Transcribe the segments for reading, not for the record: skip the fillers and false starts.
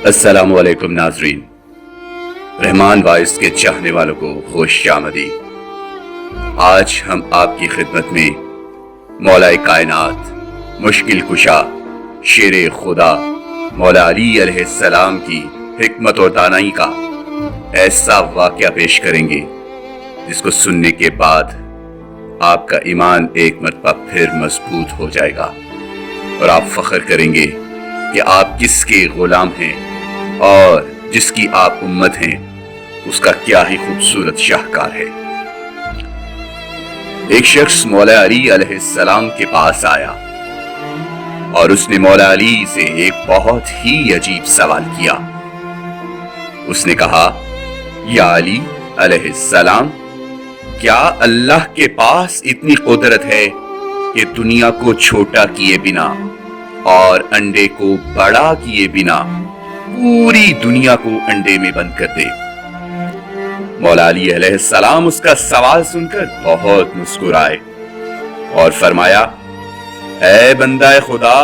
अस्सलामु अलैकुम नाजरीन। रहमान वाइस के चाहने वालों को खुश आमदीद। आज हम आपकी खिदमत में मौलाए कायनात, मुश्किल कुशा, शेर खुदा मौला अली अलैहिस्सलाम की हिकमत और दानाई का ऐसा वाक़या पेश करेंगे जिसको सुनने के बाद आपका ईमान एक मरतबा फिर मजबूत हो जाएगा और आप फख्र करेंगे कि आप किसके गुलाम हैं और जिसकी आप उम्मत हैं उसका क्या ही खूबसूरत शाहकार है। एक शख्स मौला अली अलैहिस्सलाम के पास आया और उसने मौला अली से एक बहुत ही अजीब सवाल किया। उसने कहा, या अली अलैहिस्सलाम, क्या अल्लाह के पास इतनी कुदरत है कि दुनिया को छोटा किए बिना और अंडे को बड़ा किए बिना पूरी दुनिया को अंडे में बंद कर दे? मौला अली अलैहिस्सलाम उसका सवाल सुनकर बहुत मुस्कुराए और फरमाया, ऐ बंदा खुदा,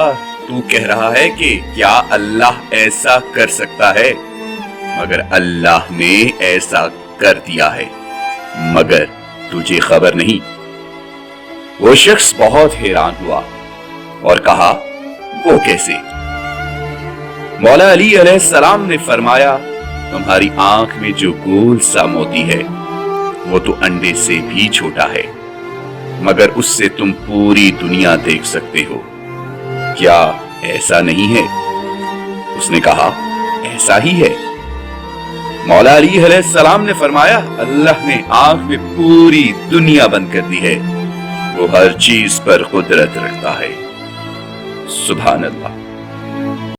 तू कह रहा है कि क्या अल्लाह ऐसा कर सकता है? मगर अल्लाह ने ऐसा कर दिया है, मगर तुझे खबर नहीं। वो शख्स बहुत हैरान हुआ और कहा, वो कैसे? मौला अली अलैहिस्सलाम ने फरमाया, तुम्हारी आंख में जो गोल सा मोती है वो तो अंडे से भी छोटा है, मगर उससे तुम पूरी दुनिया देख सकते हो। क्या ऐसा नहीं है? उसने कहा, ऐसा ही है। मौला अली अलैहिस्सलाम ने फरमाया, अल्लाह ने आंख में पूरी दुनिया बंद कर दी है, वो हर चीज पर कुदरत रखता है। सुभान अल्लाह।